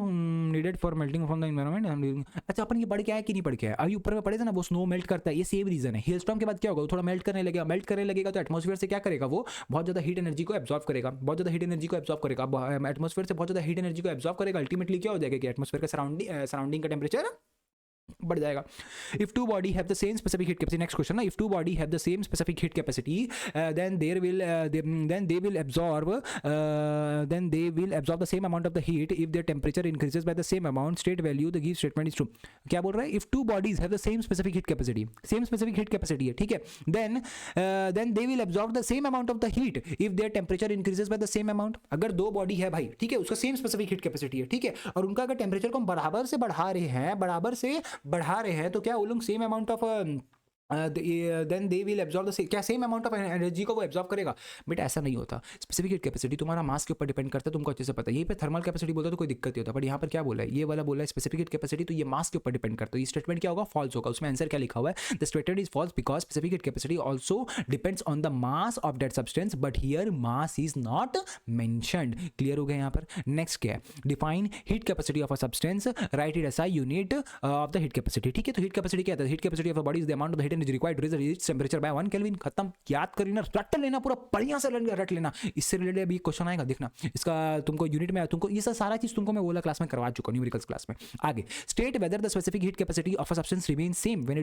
needed for melting from the environment. अच्छा अपन ये पढ़ के आया कि नहीं पढ़ के आया, अभी ऊपर में पढ़े थे ना, वो स्नो मेल्ट करता है, ये सेम रीजन है। हेलस्टॉर्म के बाद क्या होगा, वो थोड़ा मेल्ट करने लगेगा, तो एटमॉस्फेयर से क्या करेगा, वो बहुत ज़्यादा हीट एनर्जी को एब्जॉर्ब करेगा, एटमॉस्फेयर से बहुत ज़्यादा हीट एनर्जी को एब्जॉर्ब करेगा, अल्टीमेटली क्या हो जाएगा कि एटमॉस्फेयर का सराउंडिंग का टेम्परेचर बढ़ जाएगा। If two body have the same specific heat capacity, next question ना, if two body have the same specific heat capacity then they will absorb the same amount of the heat if their temperature increases by the same amount, state value the give statement is true। क्या बोल रहा है, if two bodies have the same specific heat capacity है, ठीक है, then they will absorb the same amount of the heat if their temperature increases by the same amount। अगर दो बॉडी है भाई, ठीक है, उसका सेम स्पेसिफिक हीट कैपेसिटी है, ठीक है, और उनका अगर टेम्परेचर को हम बराबर से बढ़ा रहे हैं तो क्या वो लोग same amount of then they will absorb the क्या सेम अमाउंट ऑफ एनर्जी को वो एब्जॉर्ब करेगा? बट ऐसा नहीं होता। स्पेसिफिक हीट कैपेसिटी तुम्हारा मास के ऊपर डिपेंड करता है, तुमको अच्छे से पता है। यहीं पे थर्मल कैपेसिटी बोलता तो कोई दिक्कत नहीं होता, बट यहाँ पर क्या बोला है, ये वाला बोला है स्पेसिफिक हीट कैपेसिटी, तो ये मास के ऊपर डिपेंड करता है। ये स्टेटमेंट क्या होगा? फॉल्स होगा। उसमें आंसर क्या लिखा हुआ है? The statement is false because specific heat capacity also depends on the mass of that substance, but here mass is not mentioned. Clear हो गया यहाँ पर? नेक्स्ट क्या है? Define heat capacity of a substance, write it SI unit of the heat capacity. ठीक है, तो हीट कैपेसिटी क्या है? Heat capacity of a body is the amount of heat energy required to reach temperature by 1 kelvin. खत्म। याद कर लेना, रट लेना, पूरा बढ़िया से रट लेना। इससे रिलेटेड अभी क्वेश्चन आएगा, देखना इसका तुमको यूनिट में, तुमको ये सारा चीज तुमको मैं बोला क्लास में करवा चुका हूं, न्यूमेरिकल्स क्लास में। आगे, state whether the specific heat capacity of a substance remains same when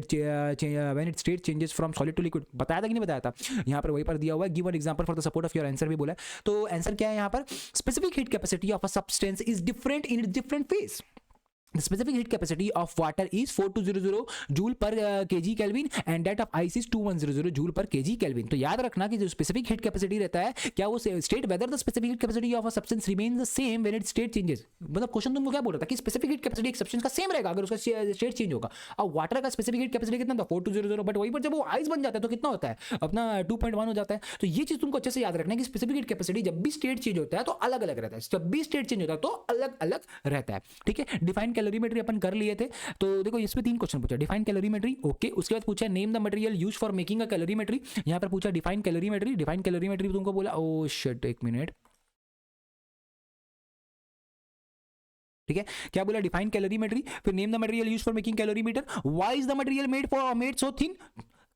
it state changes from solid to liquid. बताया था कि नहीं बताया था? यहाँ पर वही पर दिया हुआ है। Give an example for the support of your answer भी बोला है। तो आंसर क्या है यहाँ पर? Specific heat capacity of a substance is different in different phase. The specific heat capacity of water is 4200 joule per kg Kelvin and that of ice is 2100 joule per kg Kelvin। तो याद रखना कि जो स्पेसिफिक हीट कैपेसिटी रहता है, क्या वो state whether the specific heat capacity of a substance remains the same when it state changes. मतलब क्वेश्चन तुमको क्या बोल रहा था कि स्पेसिफिक हीट कैपेसिटी एक सब्सटेंस का सेम रहेगा अगर उसका स्टेट चेंज होगा। अब वाटर का स्पेसिफिक हीट कैपेसिटी कितना था? 4200, बट वहीं पर जब वो आइस बन जाता है तो कितना होता है अपना? 2.1 हो जाता है। तो ये चीज तुमको अच्छे से याद रखना है कि स्पेसिफिक हीट कैपेसिटी जब भी स्टेट चेंज होता है तो अलग अलग रहता है, जब भी स्टेट चेंज होता है तो अलग अलग रहता है। ठीक है, डिफाइन कैलोरीमेट्री अपन कर लिए थे। तो देखो इसमें 3 क्वेश्चन पूछा। Define calorimetry, okay. उसके बाद पूछा name the material used for making a calorimetry. यहां पर पूछा डिफाइन कैलोरीमेट्री। डिफाइन कैलोरीमेट्री तुमको बोला, ओ शिट, एक मिनट, ठीक है, क्या बोला? डिफाइन कैलोरीमेट्री, फिर name the material used for making calorimeter, why is the material made so thin.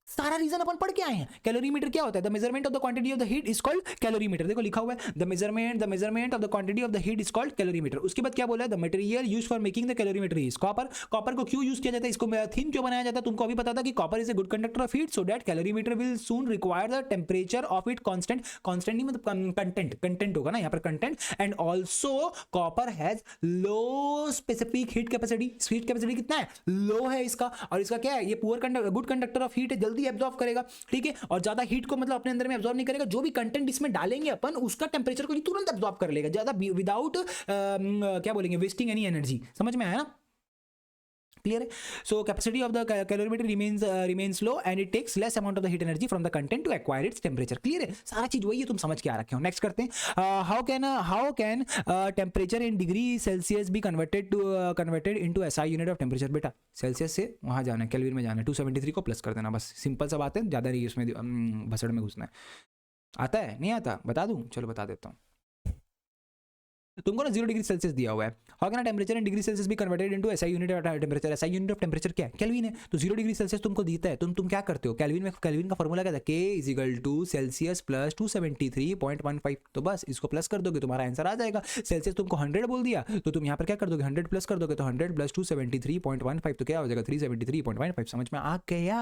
सारा रीजन अपन पढ़ के आए हैं। कैलोरीमीटर क्या होता है? The measurement of the quantity of the heat is called calorimeter. देखो लिखा हुआ है the measurement of the quantity of the heat is called calorimeter. उसके बाद क्या बोला है? The material used for making the calorimeter is copper. Copper को क्यों यूज किया जाता है? इसको थिन क्यों बनाया जाता है? तुमको अभी पता था कि copper is a good conductor of heat, so that calorimeter will soon require the temperature of it constant. Constant नहीं मतलब कंटेंट होगा ना यहाँ पर, content. And also copper has low specific heat capacity. Heat capacity कितना है? लो है इसका। और इसका क्या है? ये गुड कंडक्टर ऑफ हीट है, जल्दी एब्जॉर्ब करेगा। ठीक है, और ज्यादा हीट को मतलब अपने अंदर में एब्जॉर्ब नहीं करेगा। जो भी कंटेंट इसमें डालेंगे अपन, उसका टेंपरेचर को ये तुरंत एब्जॉर्ब कर लेगा, ज्यादा विदाउट क्या बोलेंगे, वेस्टिंग एनी एनर्जी। समझ में आया ना? क्लियर है? So capacity of the calorimeter remains low and it takes less amount of the heat energy from the content to acquire its temperature. Clear है? सारा चीज वही है, तुम समझ के आ रखे हो। नेक्स्ट करते हैं, how can temperature in degree Celsius be converted into SI unit of temperature. बेटा सेल्सियस से वहां जाना है, केल्विन में जाना है, 273 को प्लस कर देना, बस सिंपल सा बात है, ज्यादा नहीं उसमें भसड़ में घुसना है। आता है नहीं आता? बता दूं? चलो बता देता हूँ। तुमको ना 0 डिग्री सेल्सियस दिया हुआ है। How can temperature in degree Celsius be converted into SI unit of temperature. SI unit of temperature क्या है? केल्विन है। तो 0 डिग्री सेल्सियस तुमको देता है, तुम क्या करते हो? केल्विन का फॉर्मूला क्या था? K is equal to Celsius plus 273.15। तो बस इसको प्लस कर दोगे, तुम्हारा आंसर आ जाएगा। सेल्सियस तुमको 100 बोल दिया, तो तुम यहाँ पर क्या कर दोगे? 100 प्लस कर दोगे, तो 100 प्लस 273.15 तो क्या हो जाएगा? 373.15। समझ में आ गया?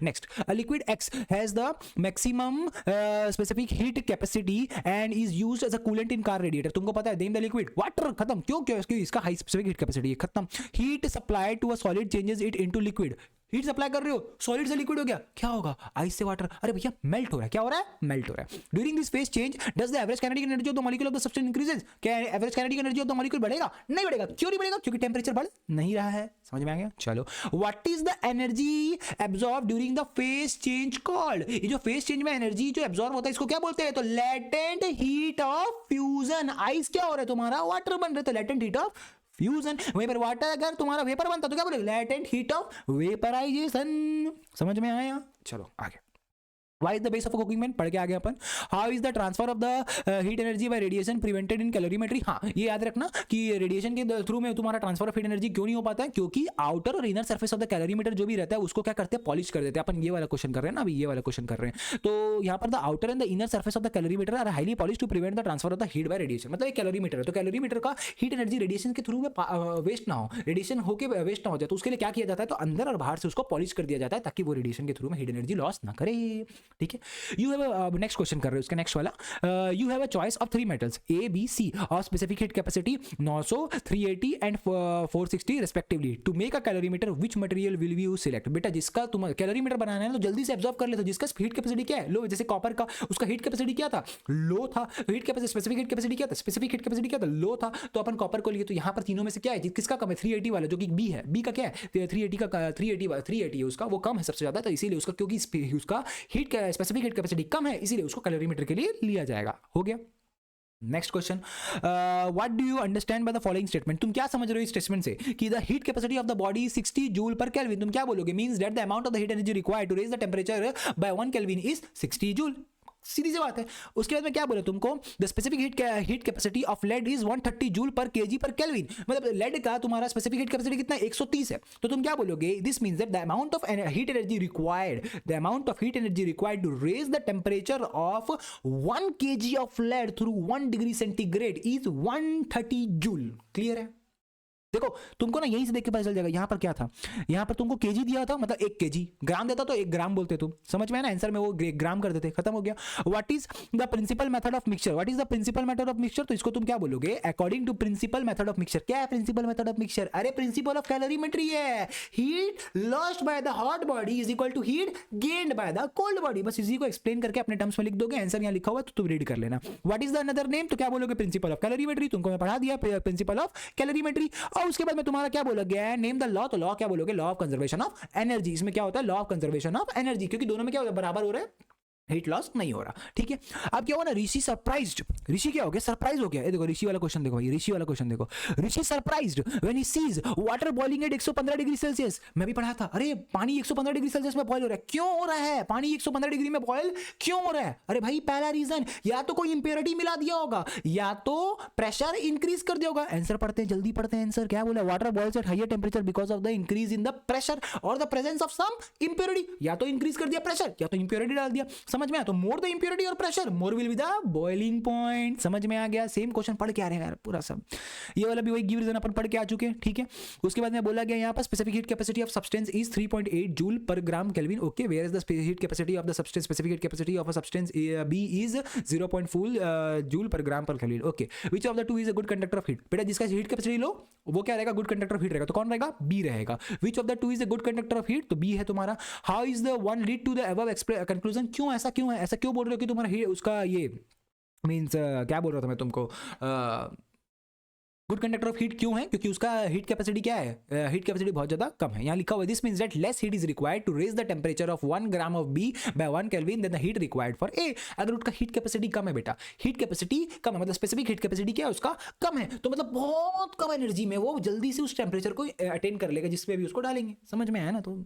Next, a liquid X has the maximum specific heat capacity and is used as a coolant in car radiator. तुमको पता है देन द लिक्विड वाटर, खत्म। क्यों? इसका हाई स्पेसिफिक हीट कैपेसिटी है, खत्म। Heat supply to a solid changes it into liquid. Heat supply कर रहे हो, सॉलिड से लिक्विड हो गया, क्या होगा? आइस से वाटर। अरे भैया मेल्ट हो रहा है। क्या हो रहा है? मेल्ट हो रहा है। During this phase change does the average kinetic energy of the molecule of the substance increases. क्या average kinetic energy of the molecule बढ़ेगा? नहीं बढ़ेगा। क्यों नहीं बढ़ेगा? क्योंकि टेंपरेचर बढ़ नहीं रहा है। समझ में आ गया? चलो, what is the energy absorb during the phase change called. ये जो फेज चेंज में एनर्जी जो एब्जॉर्ब होता है इसको क्या बोलते हैं? तो latent heat of fusion. Ice क्या हो रहा है तुम्हारा? वाटर बन रहा है, तो लेटेंट हीट ऑफ फ्यूजन। वहीं पर वाटर अगर तुम्हारा वेपर बनता तो क्या बोलेगा? Latent heat of vaporisation. समझ में आया? चलो आगे। Why is the base of a cooking pan? पढ़ के आ गए अपन। How is the transfer of the heat energy by radiation prevented in calorimetry? हाँ, ये याद रखना कि रेडिएशन के थ्रू में तुम्हारा ट्रांसफर ऑफ हीट एनर्जी क्यों नहीं हो पाता है? क्योंकि आउटर और inner surface of the calorimeter जो भी रहता है उसको क्या करते हैं? पॉलिश कर देते हैं। अपन ये वाला क्वेश्चन कर रहे हैं ना, अभी ये वाला क्वेश्चन कर रहे हैं। तो यहाँ पर the outer and the inner surface of the calorimeter are highly polish to prevent the transfer of the heat by radiation. मतलब एक कैलोरीमीटर है, तो कैलोरीमीटर का हीट एनर्जी रेडिएशन के थ्रू में वेस्ट ना हो, रेडिएशन होकर वेस्ट ना हो जाए, तो उसके लिए क्या किया जाता है? तो अंदर और बाहर से उसको पॉलिश कर दिया जाता है ताकि वो रेडिएशन के थ्रू में हीट एनर्जी लॉस ना करे। ठीक है। यू हैव नेक्स्ट क्वेश्चन कर रहे हो, उसका नेक्स्ट वाला, you have a choice of 3 metals A B C और specific heat capacity 900 380 and 460 respectively to make a calorimeter which material will you select. बेटा जिसका तुम कैलोरीमीटर बनाना है तो जल्दी से एब्जॉर्ब कर ले, तो जिसका हीट कैपेसिटी क्या है, लो, जैसे कॉपर का उसका हीट कैपेसिटी क्या था, लो था, heat capacity specific heat capacity क्या था, स्पेसिफिक हीट कैपेसिटी क्या था, लो था, तो अपन कॉपर को लिए, तो यहाँ पर तीनों में से क्या है, किसका कम है, 380 वाला जो कि बी है, बी का क्या है 380 का 380 है उसका, वो कम है सबसे ज्यादा, तो इसीलिए उसका, क्योंकि उसका हीट स्पेसिफिक हीट कैपेसिटी कम है, इसीलिए उसको कैलोरीमीटर के लिए लिया जाएगा। हो गया। Next question, what do you understand by the following statement. तुम क्या समझ रहे हो इस स्टेटमेंट से कि the heat capacity of the body 60 joule per kelvin, तुम क्या बोलोगे, means that the amount of the heat energy required to raise the temperature by 1 kelvin is 60 joule. सीधी सी बात है। उसके बाद में क्या बोले तुमको, the specific heat capacity of lead is 130 joule per kg per kelvin, मतलब लेड का तुम्हारा स्पेसिफिक हीट कैपेसिटी कितना 130 है, तो तुम क्या बोलोगे, this means that the amount of heat energy required to raise the temperature of 1 kg of lead through 1 degree centigrade is 130 joule. Clear है। देखो तुमको ना यहीं से देख के पता चल जाएगा, यहां पर क्या था, यहां पर तुमको केजी दिया था, मतलब 1 kg, ग्राम देता तो 1 ग्राम बोलते तुम, समझ में है ना, आंसर में वो ग्राम कर देते, खत्म हो गया। What is the principle method of mixture, what is the principle method of mixture, तो इसको तुम क्या बोलोगे, according to principle method of mixture. क्या है प्रिंसिपल मेथड ऑफ मिक्सचर, अरे प्रिंसिपल ऑफ कैलोरीमेट्री है, heat lost by the hot body is equal to heat gained by the cold body, बस इसी को एक्सप्लेन करके अपने टर्म्स में लिख दोगे, आंसर यहां लिखा हुआ तो तुम रीड कर लेना। What is the another name, तो क्या बोलोगे, प्रिंसिपल ऑफ कैलोरीमेट्री, तुमको मैं पढ़ा दिया प्रिंसिपल ऑफ कैलोरीमेट्री। और उसके बाद में तुम्हारा क्या बोला गया है, नेम द लॉ, तो लॉ क्या बोलोगे, law of conservation of energy. इसमें क्या होता है, law of conservation of energy, क्योंकि दोनों में क्या होता है, बराबर हो रहा है, हीट लॉस नहीं हो रहा। ठीक है। अब क्या हुआ ना, ऋषि सरप्राइज्ड, ऋषि क्या हो गया, सरप्राइज हो गया। ये देखो ऋषि वाला क्वेश्चन देखो भाई, ऋषि वाला क्वेश्चन देखो, Rishi surprised when he sees water boiling at 115 degree Celsius. मैं भी पढ़ा था, अरे पानी 115 डिग्री सेल्सियस में बॉयल हो रहा है, क्यों हो रहा है पानी 115 डिग्री में बॉयल क्यों हो रहा है, अरे भाई पहला रीजन, या तो कोई इंप्योरिटी मिला दिया होगा, या तो प्रेशर इंक्रीज कर दिया होगा। आंसर पढ़ते हैं, जल्दी पढ़ते हैं आंसर, क्या बोला, water boils at higher temperature because of the increase in the pressure और the presence of some impurity, या तो इंक्रीज कर दिया प्रेशर या तो इंप्योरिटी डाल दिया, समझ में आया, तो मोर द impurity और pressure more will be the boiling point. समझ में आ गया, सेम क्वेश्चन पढ़ के आ रहे हैं यार पूरा सब, ये वाला भी वही गिव रीजन अपन पढ़ के आ चुके हैं। ठीक है। उसके बाद में बोला गया यहाँ पर specific heat capacity of substance is 3.8 joule per gram kelvin. Okay, where is the heat capacity of the substance, specific heat capacity of a substance B is 0.4 joule per gram per kelvin. Okay, which of the two is a good conductor of heat, बेटा जिसका हीट कैपेसिटी लो वो क्या रहेगा, गुड कंडक्टर ऑफ हीट रहेगा, तो कौन रहेगा, बी रहेगा। Which of the two is a good conductor of heat, तो बी है तुम्हारा। How is the one lead to the above conclusion, क्यों ऐसा क्यों है, ऐसा क्यों बोल रहे हो कि तुम्हारा उसका ये मीन्स क्या बोल रहा था मैं तुमको, गुड कंडक्टर ऑफ हीट क्यों है, क्योंकि उसका हीट कैपेसिटी क्या है, हीट कैपेसिटी बहुत ज्यादा कम है। यहाँ लिखा हुआ this means that less heat is required to raise the temperature of 1 gram of B by 1 kelvin then the heat required for A. अगर उसका हीट कैपेसिटी कम है बेटा, हीट कैपेसिटी कम है, मतलब स्पेसिफिक हीट कैपेसिटी क्या है उसका कम है, तो मतलब बहुत कम एनर्जी में वो जल्दी से उस टेंपरेचर को अटेन कर लेगा जिसमें भी उसको डालेंगे। समझ में आया ना। तो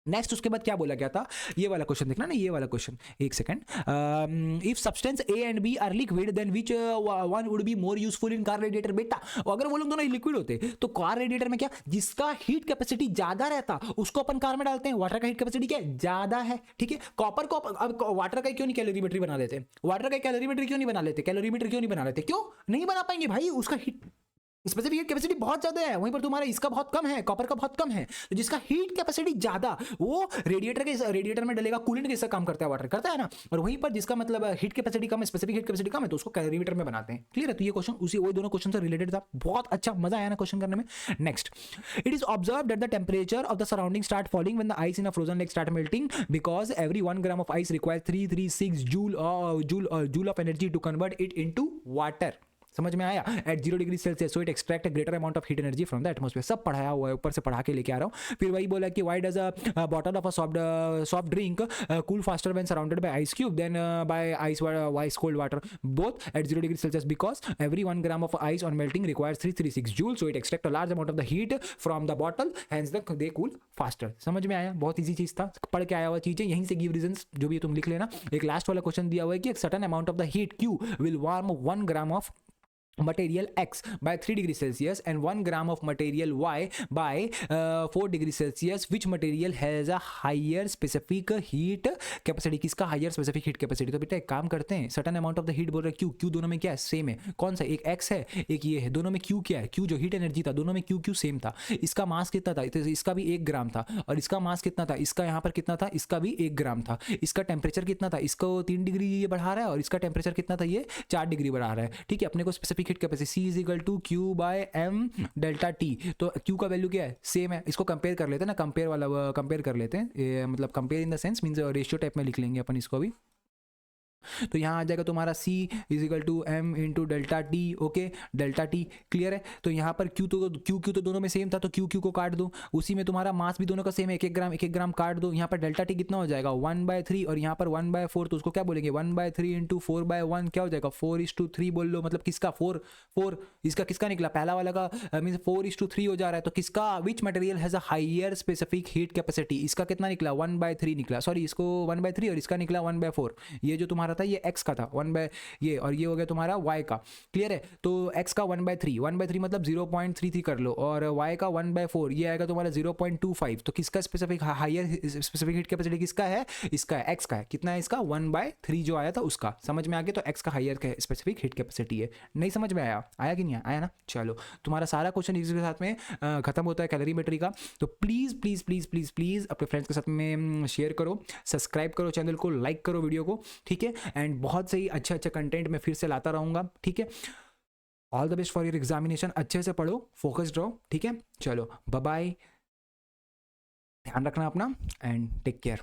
नेक्स्ट उसके बाद क्या बोला गया था, ये वाला क्वेश्चन देखना ना, ये वाला क्वेश्चन, एक second. If substance A and B are liquid then which one would be more useful in car radiator. बेटा अगर वो लोग दोनों लिक्विड होते तो कार रेडिएटर में क्या, जिसका हीट कैपेसिटी ज्यादा रहता उसको अपन कार में डालते हैं, वाटर का हीट कैपेसिटी क्या है, ज्यादा है। ठीक है। कॉपर को अब वाटर का क्यों नहीं कैलोरीमेट्री बना लेते, वाटर का कैलोरीमेट्री क्यों नहीं बना लेते, कैलोरीमेट्री क्यों नहीं बना लेते, क्यों नहीं बना पाएंगे भाई, उसका हीट स्पेसिफिक हीट कैपेसिटी बहुत ज्यादा है, वहीं पर तुम्हारा इसका बहुत कम है, कॉपर का बहुत कम है, तो जिसका हीट कैपेसिटी ज्यादा वो रेडिएटर में डलेगा, कूलेंट कैसा काम करता है, वाटर करता है ना, और वहीं पर जिसका मतलब हीट कैपेसिटी कम है, स्पेसिफिक हीट कैपेसिटी कम है, तो उसको कैलोरीमीटर में बनाते हैं। क्लियर है। तो ये क्वेश्चन उसी वही दोनों क्वेश्चन से रिलेटेड था, बहुत अच्छा मजा आया ना क्वेश्चन करने में। Next, it is observed that the temperature of the surrounding start falling when the ice in a frozen lake start melting because every 1 gram of ice requires 336 joule of energy to convert it into water. समझ में आया। At 0 degree Celsius so it extract a greater amount of heat energy from the atmosphere. सब पढ़ाया हुआ है, ऊपर से पढ़ा के लेके आ रहा हूँ। फिर वही बोला कि why does a bottle of a soft drink cool faster when surrounded by ice cube than by ice cold water both at 0 degree Celsius because every 1 gram of ice on melting requires 336 joule so it extract a large amount of the heat from the bottle hence they cool faster. समझ में आया, बहुत ईजी चीज था, पढ़ के आया हुआ चीजें, यहीं से गिव रीजंस जो भी तुम लिख लेना। एक लास्ट वाला क्वेश्चन दिया हुआ है कि एक certain amount of the heat Q will warm 1 gram of material X by 3 degree Celsius and 1 gram of material Y by 4 degree Celsius, which material has a higher specific heat capacity? किसका higher specific heat capacity? तो बेटा एक काम करते हैं, certain amount of the heat बोल रहे हैं, Q दोनों में क्या है, सेम है, कौन सा, एक X है एक ये है, दोनों में Q क्या है, Q जो हीट एनर्जी था दोनों में Q सेम था, इसका मास कितना था, तो इसका भी 1 ग्राम था, और इसका मास कितना था, इसका यहाँ पर कितना था, इसका भी 1 ग्राम था, इसका टेम्परेचर कितना था, इसको 3 डिग्री ये बढ़ा रहा है, और इसका टेम्परेचर कितना था, ये 4 डिग्री बढ़ा रहा है, ठीक है। अपने को specific heat capacity C is equal to Q by M delta T, तो Q का वैल्यू क्या है, सेम है, इसको कंपेयर कर लेते हैं ना, कंपेयर कर लेते हैं, मतलब compare in the sense means ratio type में लिख लेंगे अपन इसको भी। तो यहाँ आ जाएगा तुम्हारा C is equal to M into delta T, okay, delta T clear है। तो यहाँ पर Q तो दोनों में सेम था, तो Q को काट दो, उसी में तुम्हारा मास भी दोनों का सेम है, 1 ग्राम काट दो, यहाँ पर डेल्टा टी कितना हो जाएगा 1/3, और यहाँ पर 1/4, तो उसको क्या बोलेंगे 1/3 इंटू 4/1 क्या हो जाएगा 4:3 बोल लो, मतलब किसका 4 इसका किसका निकला, पहला वाला का मीन 4:3 हो जा रहा है, तो किसका which material has a higher specific heat capacity, इसका कितना निकला 1/3 निकला, सॉरी इसको 1/3 और इसका निकला 1/4, ये जो तुम्हारा था ये x का था 1 ये, और ये हो गया तुम्हारा y का, क्लियर है। तो x का 1/3 मतलब 0.33 कर लो, और y का 1/4 ये आएगा तुम्हारा 0.25, तो किसका specific higher specific heat capacity किसका है, इसका है, x का है, कितना है इसका 1/3 जो आया था उसका, समझ में आ गया। तो x का हायर स्पेसिफिक हीट कैपेसिटी है, नहीं समझ में आया कि नहीं आया ना, चलो तुम्हारा सारा क्वेश्चन इसके साथ में खत्म होता है कैलोरीमेट्री का। तो please please please please please अपने फ्रेंड्स के साथ में शेयर करो, सब्सक्राइब करो चैनल को, लाइक करो वीडियो को, ठीक है, एंड बहुत सही अच्छा कंटेंट मैं फिर से लाता रहूँगा, ठीक है। All the best for your examination, अच्छे से पढ़ो, फोकस्ड रहो, ठीक है, चलो बाय बाय, ध्यान रखना अपना एंड टेक केयर।